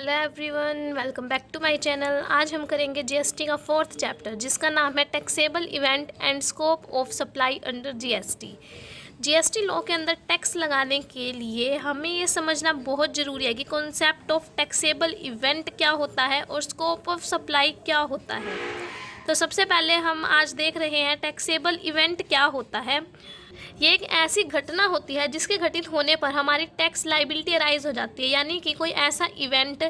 Hello everyone, welcome back to my channel. आज हम करेंगे जीएसटी का 4th चैप्टर जिसका नाम है taxable event and scope of supply under GST. GST law के अंदर टैक्स लगाने के लिए हमें ये समझना बहुत ज़रूरी है कि कॉन्सेप्ट ऑफ टैक्सेबल इवेंट क्या होता है और स्कोप ऑफ सप्लाई क्या होता है। तो सबसे पहले हम आज देख रहे हैं टैक्सेबल इवेंट क्या होता है। ये एक ऐसी घटना होती है जिसके घटित होने पर हमारी टैक्स लाइबिलिटी अराइज हो जाती है, यानी कि कोई ऐसा इवेंट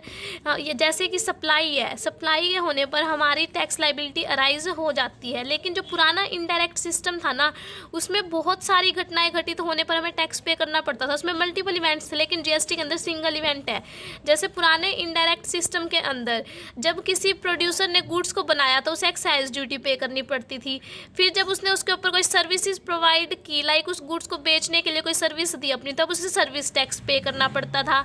जैसे कि सप्लाई है, सप्लाई के होने पर हमारी टैक्स लाइबिलिटी अराइज हो जाती है। लेकिन जो पुराना इनडायरेक्ट सिस्टम था ना, उसमें बहुत सारी घटनाएं घटित होने पर हमें टैक्स पे करना पड़ता था। उसमें मल्टीपल इवेंट्स थे, लेकिन जीएसटी के अंदर सिंगल इवेंट है। जैसे पुराने इनडायरेक्ट सिस्टम के अंदर जब किसी प्रोड्यूसर ने गुड्स को बनाया तो उसे एक्साइज ड्यूटी पे करनी पड़ती थी। फिर जब उसने उसके ऊपर कोई सर्विसेज प्रोवाइड की, लाइक उस गुड्स को बेचने के लिए कोई सर्विस दी अपनी, तब उसे सर्विस टैक्स पे करना पड़ता था।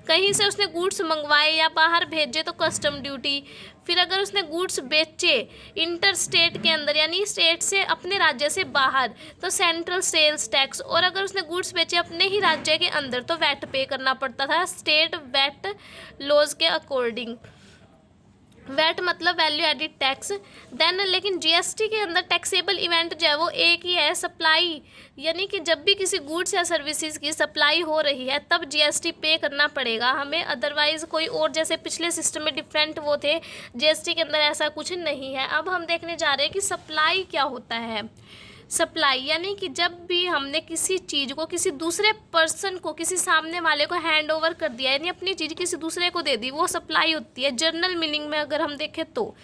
कहीं से उसने गुड्स मंगवाए या बाहर भेजे तो कस्टम ड्यूटी। फिर अगर उसने गुड्स बेचे इंटर स्टेट के अंदर, यानी स्टेट से अपने राज्य से बाहर, तो सेंट्रल सेल्स टैक्स। और अगर उसने गुड्स बेचे अपने ही राज्य के अंदर तो वैट पे करना पड़ता था, स्टेट वैट लॉज के अकॉर्डिंग। वैट मतलब वैल्यू एडिड टैक्स। देन लेकिन जीएसटी के अंदर टैक्सेबल इवेंट जो है वो एक ही है, सप्लाई। यानी कि जब भी किसी गुड्स या सर्विसेज की सप्लाई हो रही है तब जीएसटी पे करना पड़ेगा हमें, अदरवाइज कोई और जैसे पिछले सिस्टम में डिफरेंट वो थे, जीएसटी के अंदर ऐसा कुछ नहीं है। अब हम देखने जा रहे हैं कि सप्लाई क्या होता है। सप्लाई यानी कि जब भी हमने किसी चीज़ को किसी दूसरे पर्सन को, किसी सामने वाले को हैंड ओवर कर दिया, यानी अपनी चीज़ किसी दूसरे को दे दी, वो सप्लाई होती है जनरल मीनिंग में अगर हम देखें तो।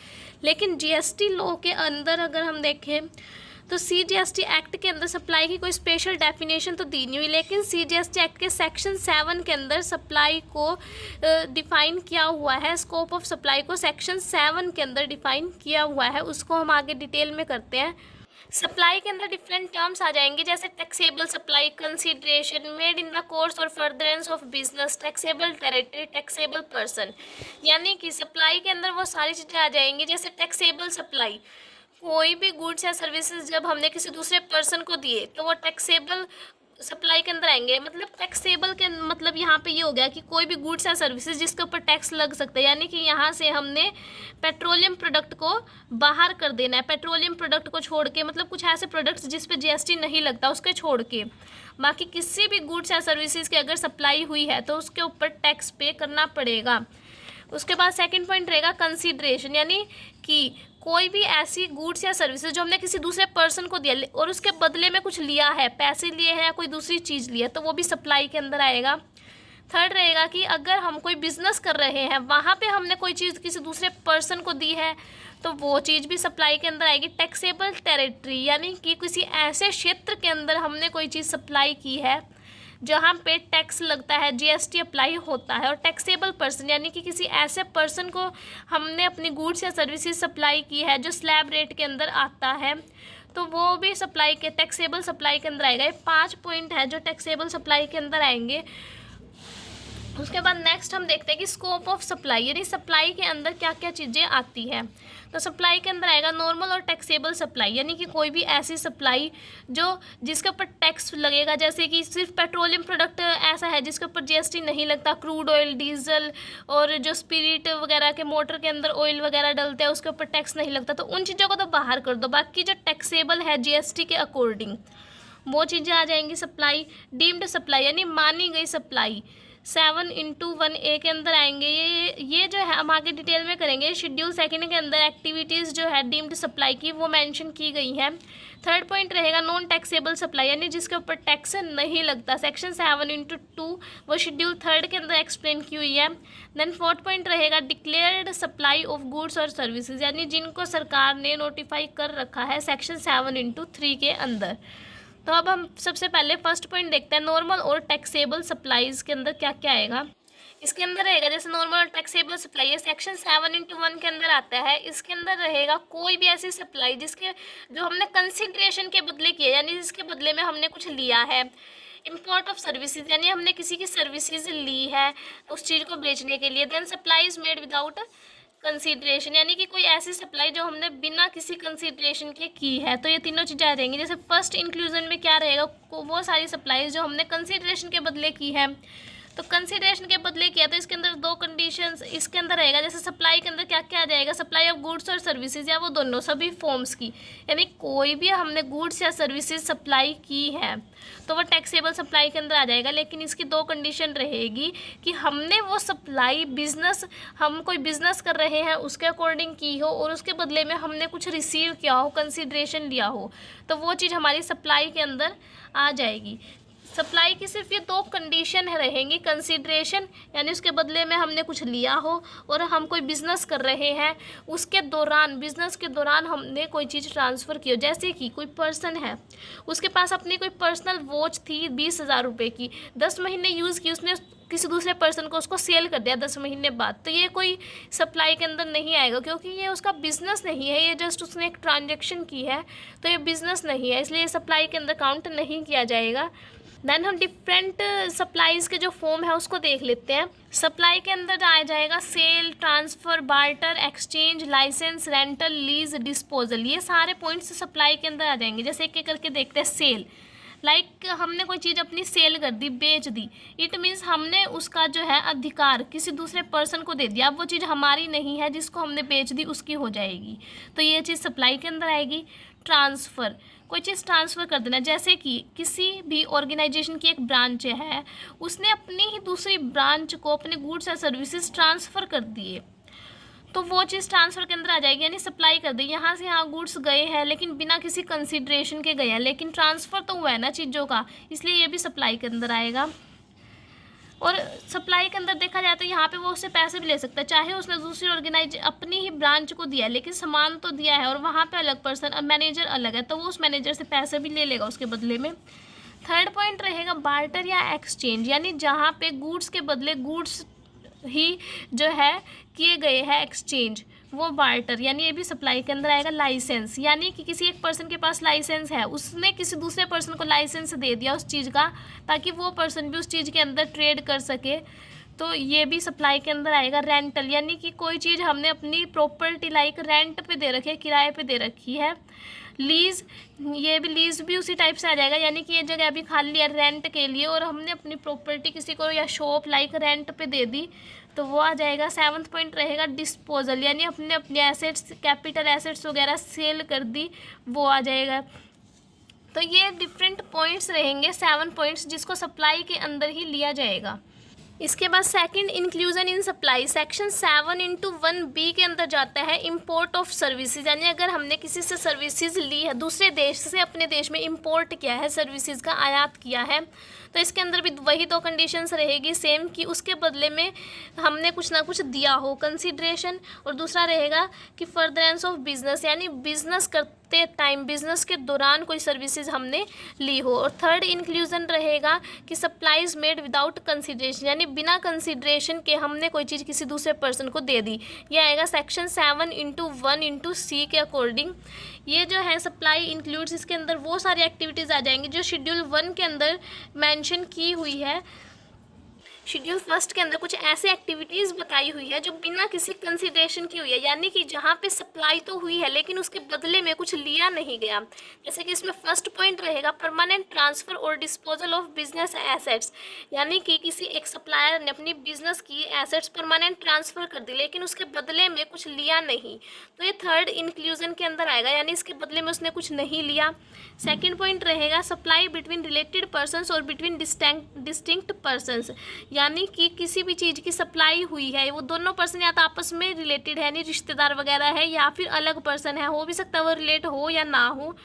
लेकिन जीएसटी लॉ के अंदर अगर हम देखें तो सीजीएसटी एक्ट के अंदर सप्लाई की कोई स्पेशल डेफिनेशन तो दी नहीं हुई, लेकिन सीजीएसटी एक्ट के सेक्शन 7 के अंदर सप्लाई को डिफाइन किया हुआ है। स्कोप ऑफ सप्लाई को सेक्शन 7 के अंदर डिफाइन किया हुआ है, उसको हम आगे डिटेल में करते हैं। सप्लाई के अंदर डिफरेंट टर्म्स आ जाएंगे, जैसे taxable supply, consideration, made in the course और furtherance of business, taxable territory, taxable person. यानी कि सप्लाई के अंदर वो सारी चीज़ें आ जाएंगी। जैसे टैक्सेबल सप्लाई, कोई भी गुड्स या सर्विसेज जब हमने किसी दूसरे पर्सन को दिए तो वो टैक्सेबल सप्लाई के अंदर आएंगे। मतलब टैक्सेबल के मतलब यहाँ पे ये हो गया कि कोई भी गुड्स या सर्विसेज जिसके ऊपर टैक्स लग सकता है, यानी कि यहाँ से हमने पेट्रोलियम प्रोडक्ट को बाहर कर देना है। पेट्रोलियम प्रोडक्ट को छोड़ के, मतलब कुछ ऐसे प्रोडक्ट्स जिस पे जीएसटी नहीं लगता उसके छोड़ के बाकी किसी भी गुड्स या सर्विसेज की अगर सप्लाई हुई है तो उसके ऊपर टैक्स पे करना पड़ेगा। उसके बाद सेकंड पॉइंट रहेगा कंसीडरेशन, यानी कि कोई भी ऐसी गुड्स या सर्विसेज जो हमने किसी दूसरे पर्सन को दिया और उसके बदले में कुछ लिया है, पैसे लिए हैं या कोई दूसरी चीज़ ली है, तो वो भी सप्लाई के अंदर आएगा। थर्ड रहेगा कि अगर हम कोई बिजनेस कर रहे हैं, वहाँ पे हमने कोई चीज़ किसी दूसरे पर्सन को दी है तो वो चीज़ भी सप्लाई के अंदर आएगी। टैक्सेबल टेरिटरी, यानी कि किसी ऐसे क्षेत्र के अंदर हमने कोई चीज़ सप्लाई की है जहाँ पे टैक्स लगता है, जीएसटी अप्लाई होता है। और टैक्सेबल पर्सन, यानी कि किसी ऐसे पर्सन को हमने अपनी गुड्स या सर्विसेज सप्लाई की है जो स्लैब रेट के अंदर आता है, तो वो भी सप्लाई के टैक्सेबल सप्लाई के अंदर आएगा। ये 5 पॉइंट है जो टैक्सेबल सप्लाई के अंदर आएंगे। उसके बाद नेक्स्ट हम देखते हैं कि स्कोप ऑफ सप्लाई, यानी सप्लाई के अंदर क्या क्या चीज़ें आती हैं। तो सप्लाई के अंदर आएगा नॉर्मल और टैक्सेबल सप्लाई, यानी कि कोई भी ऐसी सप्लाई जो जिसके ऊपर टैक्स लगेगा। जैसे कि सिर्फ पेट्रोलियम प्रोडक्ट ऐसा है जिसके ऊपर जीएसटी नहीं लगता, क्रूड ऑयल, डीजल और जो स्पिरिट वगैरह के मोटर के अंदर ऑयल वगैरह डलते हैं उसके ऊपर टैक्स नहीं लगता, तो उन चीज़ों को तो बाहर कर दो। बाकी जो टैक्सेबल है जीएसटी के अकॉर्डिंग वो चीज़ें आ जाएंगी सप्लाई। डीम्ड सप्लाई, यानी मानी गई सप्लाई 7(1)(a) के अंदर आएंगे। ये जो है हम आगे डिटेल में करेंगे। शेड्यूल 2 के अंदर एक्टिविटीज़ जो है डीम्ड सप्लाई की वो मेंशन की गई हैं। थर्ड पॉइंट रहेगा नॉन टैक्सेबल सप्लाई, यानी जिसके ऊपर टैक्स नहीं लगता। सेक्शन 7(2) वो शेड्यूल 3 के अंदर एक्सप्लेन की हुई है। देन फोर्थ पॉइंट रहेगा डिक्लेयर्ड सप्लाई ऑफ गुड्स और सर्विसेज, यानी जिनको सरकार ने नोटिफाई कर रखा है सेक्शन 7(3) के अंदर। तो अब हम सबसे पहले फर्स्ट पॉइंट देखते हैं, नॉर्मल और टैक्सेबल सप्लाईज के अंदर क्या क्या आएगा। इसके अंदर रहेगा जैसे नॉर्मल और टैक्सेबल सप्लाई, ये सेक्शन 7(1) के अंदर आता है। इसके अंदर रहेगा कोई भी ऐसी सप्लाई जिसके जो हमने कंसिडरेशन के बदले किए, यानी जिसके बदले में हमने कुछ लिया है। इम्पोर्ट ऑफ सर्विसेज, यानी हमने किसी की सर्विसेज ली है उस चीज़ को बेचने के लिए। Then supplies made without consideration, यानी कि कोई ऐसी सप्लाई जो हमने बिना किसी कंसीडरेशन के की है। तो ये तीनों चीज़ें आ जाएंगी। जैसे फर्स्ट इंक्लूजन में क्या रहेगा, वो सारी सप्लाईज जो हमने कंसीडरेशन के बदले की है। तो कंसिडरेशन के बदले किया तो इसके अंदर दो कंडीशंस इसके अंदर रहेगा। जैसे सप्लाई के अंदर क्या क्या आ जाएगा, सप्लाई ऑफ गुड्स और सर्विसेज, या वो दोनों सभी फॉर्म्स की, यानी कोई भी हमने गुड्स या सर्विसेज सप्लाई की है तो वो टैक्सेबल सप्लाई के अंदर आ जाएगा। लेकिन इसकी दो कंडीशन रहेगी कि हमने वो सप्लाई बिजनेस, हम कोई बिजनेस कर रहे हैं उसके अकॉर्डिंग की हो और उसके बदले में हमने कुछ रिसीव किया हो, कंसिडरेशन लिया हो, तो वो चीज़ हमारी सप्लाई के अंदर आ जाएगी। सप्लाई की सिर्फ ये दो कंडीशन रहेंगी, कंसिडरेशन यानी उसके बदले में हमने कुछ लिया हो, और हम कोई बिज़नेस कर रहे हैं उसके दौरान, बिज़नेस के दौरान हमने कोई चीज़ ट्रांसफ़र की हो। जैसे कि कोई पर्सन है, उसके पास अपनी कोई पर्सनल वॉच थी 20,000 रुपये की, 10 महीने यूज़ की, उसने किसी दूसरे पर्सन को उसको सेल कर दिया 10 महीने बाद, तो ये कोई सप्लाई के अंदर नहीं आएगा, क्योंकि ये उसका बिज़नेस नहीं है, ये जस्ट उसने एक ट्रांजेक्शन की है, तो ये बिज़नेस नहीं है, इसलिए सप्लाई के अंदर काउंट नहीं किया जाएगा। देन हम डिफरेंट सप्लाईज़ के जो फॉर्म है उसको देख लेते हैं। सप्लाई के अंदर आ जाएगा sale, transfer, barter, exchange, licence, rental, lease, disposal, ये सारे पॉइंट्स सप्लाई के अंदर आ जाएंगे। जैसे एक एक करके देखते हैं। सेल, लाइक हमने कोई चीज़ अपनी सेल कर दी, बेच दी, इट मीन्स हमने उसका जो है अधिकार किसी दूसरे पर्सन को दे दिया, अब वो चीज़ हमारी नहीं है, जिसको हमने बेच दी उसकी हो जाएगी, तो ये चीज़ सप्लाई के अंदर आएगी। ट्रांसफ़र, कोई चीज़ ट्रांसफ़र कर देना, जैसे कि किसी भी ऑर्गेनाइजेशन की एक ब्रांच है, उसने अपनी ही दूसरी ब्रांच को अपने गुड्स या सर्विसेज ट्रांसफ़र कर दिए, तो वो चीज़ ट्रांसफ़र के अंदर आ जाएगी, यानी सप्लाई कर दी। यहाँ से यहाँ गुड्स गए हैं लेकिन बिना किसी कंसिडरेशन के गए हैं, लेकिन ट्रांसफ़र तो हुआ है ना चीज़ों का, इसलिए ये भी सप्लाई के अंदर आएगा। और सप्लाई के अंदर देखा जाए तो यहाँ पे वो उससे पैसे भी ले सकता है, चाहे उसने दूसरी अपनी ही ब्रांच को दिया है, लेकिन सामान तो दिया है और वहाँ पे अलग पर्सन, मैनेजर अलग है, तो वो उस मैनेजर से पैसे भी ले लेगा उसके बदले में। थर्ड पॉइंट रहेगा बार्टर या एक्सचेंज, यानी जहाँ पे गुड्स के बदले गुड्स ही जो है किए गए हैं एक्सचेंज, वो बार्टर, यानी ये भी सप्लाई के अंदर आएगा। लाइसेंस, यानी कि किसी एक पर्सन के पास लाइसेंस है, उसने किसी दूसरे पर्सन को लाइसेंस दे दिया उस चीज़ का, ताकि वो पर्सन भी उस चीज़ के अंदर ट्रेड कर सके, तो ये भी सप्लाई के अंदर आएगा। रेंटल, यानी कि कोई चीज़ हमने अपनी प्रॉपर्टी लाइक रेंट पे दे रखी है, किराए पे दे रखी है। लीज़, ये भी लीज़ भी उसी टाइप से आ जाएगा, यानी कि ये जगह अभी खाली है रेंट के लिए और हमने अपनी प्रॉपर्टी किसी को या शॉप लाइक रेंट पे दे दी, तो वो आ जाएगा। 7वां पॉइंट रहेगा डिस्पोजल, यानी अपने एसेट्स, कैपिटल एसेट्स वगैरह सेल कर दी, वो आ जाएगा। तो ये डिफरेंट पॉइंट्स रहेंगे, 7 पॉइंट्स, जिसको सप्लाई के अंदर ही लिया जाएगा। इसके बाद second, inclusion in supply, section 7(1)(b) के अंदर जाता है इंपोर्ट ऑफ सर्विसेज, यानी अगर हमने किसी से सर्विसेज ली है, दूसरे देश से अपने देश में इंपोर्ट किया है, सर्विसेज का आयात किया है, तो इसके अंदर भी वही दो कंडीशंस रहेगी सेम, कि उसके बदले में हमने कुछ ना कुछ दिया हो, कंसिडरेशन, और दूसरा रहेगा कि फर्दरेंस ऑफ बिजनेस, यानी बिजनेस करते टाइम, बिजनेस के दौरान कोई सर्विसेज हमने ली हो। और थर्ड इंक्लूजन रहेगा कि सप्लाईज मेड विदाउट कंसिडरेशन, यानी बिना कंसिडरेशन के हमने कोई चीज़ किसी दूसरे पर्सन को दे दी, ये आएगा सेक्शन 7(1)(c) के अकॉर्डिंग। ये जो है सप्लाई इंक्लूड्स, इसके अंदर वो सारी एक्टिविटीज़ आ जाएंगी जो शेड्यूल 1 के अंदर मेंशन की हुई है। शेड्यूल 1 के अंदर कुछ ऐसे एक्टिविटीज़ बताई हुई है जो बिना किसी कंसिडरेशन की हुई है, यानी कि जहाँ पे सप्लाई तो हुई है लेकिन उसके बदले में कुछ लिया नहीं गया। जैसे कि इसमें फर्स्ट पॉइंट रहेगा परमानेंट ट्रांसफ़र और डिस्पोजल ऑफ बिजनेस एसेट्स, यानी कि किसी एक सप्लायर ने अपनी बिजनेस की एसेट्स परमानेंट ट्रांसफ़र कर दी लेकिन उसके बदले में कुछ लिया नहीं, तो ये थर्ड इंक्लूजन के अंदर आएगा, यानी इसके बदले में उसने कुछ नहीं लिया। सेकेंड पॉइंट रहेगा सप्लाई बिटवीन रिलेटेड पर्सनस और बिटवीन डिस्टिंक्ट पर्सनस, यानी कि किसी भी चीज़ की सप्लाई हुई है, वो दोनों पर्सन या तो आपस में रिलेटेड है, यानी रिश्तेदार वगैरह है, या फिर अलग पर्सन है, हो भी सकता है वो रिलेट हो या ना हो।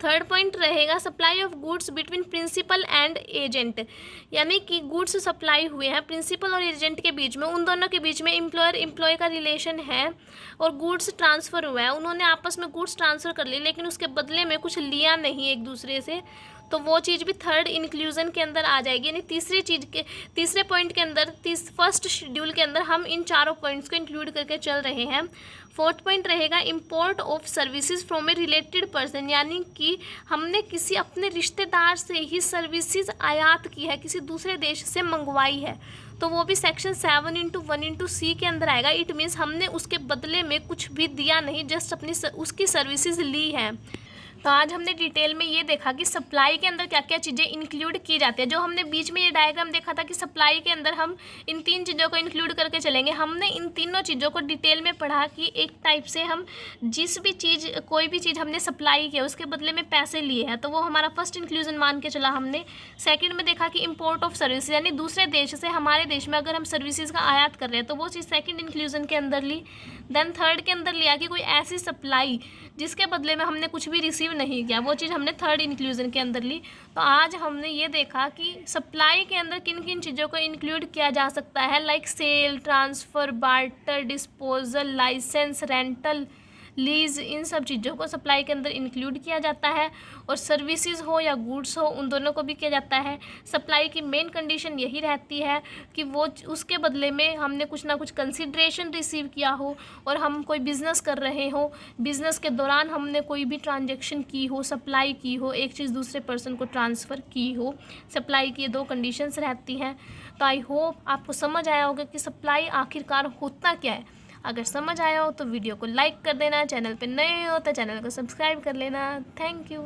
थर्ड पॉइंट रहेगा supply of goods between principal and agent, यानी कि गुड्स सप्लाई हुए हैं प्रिंसिपल और एजेंट के बीच में, उन दोनों के बीच में एम्प्लॉयर एम्प्लॉय का रिलेशन है और गुड्स ट्रांसफ़र हुआ है, उन्होंने आपस में गुड्स ट्रांसफ़र कर ली लेकिन उसके बदले में कुछ लिया नहीं एक दूसरे से, तो वो चीज़ भी थर्ड इंक्लूजन के अंदर आ जाएगी। यानी तीसरे पॉइंट के अंदर फर्स्ट शेड्यूल के अंदर हम इन चारों पॉइंट्स को इंक्लूड करके चल रहे हैं। फोर्थ पॉइंट रहेगा import of services from A related person, यानी कि हमने किसी अपने रिश्तेदार से ही सर्विसेज आयात की है, किसी दूसरे देश से मंगवाई है, तो वो भी सेक्शन 7(1)(c) के अंदर आएगा। इट मीन्स हमने उसके बदले में कुछ भी दिया नहीं, जस्ट अपनी उसकी सर्विसेज ली है। तो आज हमने डिटेल में ये देखा कि सप्लाई के अंदर क्या क्या चीज़ें इंक्लूड की जाती है। जो हमने बीच में ये डायग्राम देखा था कि सप्लाई के अंदर हम इन 3 चीज़ों को इंक्लूड करके चलेंगे। हमने इन तीनों चीज़ों को डिटेल में पढ़ा कि एक टाइप से हम जिस भी चीज़, कोई भी चीज़ हमने सप्लाई किया उसके बदले में पैसे लिए हैं, तो वो हमारा फर्स्ट इंक्लूजन मान के चला हमने। सेकेंड में देखा कि इम्पोर्ट ऑफ सर्विस, यानी दूसरे देश से हमारे देश में अगर हम सर्विसेज का आयात कर रहे हैं तो वो चीज़ सेकेंड इंक्लूजन के अंदर ली। देन थर्ड के अंदर लिया कि कोई ऐसी सप्लाई जिसके बदले में हमने कुछ भी रिसीव नहीं किया, वो चीज़ हमने थर्ड इंक्लूजन के अंदर ली। तो आज हमने ये देखा कि सप्लाई के अंदर किन किन चीज़ों को इंक्लूड किया जा सकता है, like sale, transfer, barter, disposal, licence, rental, lease, इन सब चीज़ों को सप्लाई के अंदर इंक्लूड किया जाता है। और सर्विसेज हो या गुड्स हो, उन दोनों को भी किया जाता है। सप्लाई की मेन कंडीशन यही रहती है कि वो उसके बदले में हमने कुछ ना कुछ कंसिड्रेशन रिसीव किया हो, और हम कोई बिज़नेस कर रहे हो, बिज़नेस के दौरान हमने कोई भी ट्रांजैक्शन की हो, सप्लाई की हो, एक चीज़ दूसरे पर्सन को ट्रांसफ़र की हो। सप्लाई की ये 2 कंडीशंस रहती हैं। तो आई होप आपको समझ आया होगा कि सप्लाई आखिरकार होता क्या है। अगर समझ आया हो तो वीडियो को लाइक कर देना, चैनल पे नए हो तो चैनल को सब्सक्राइब कर लेना। Thank you.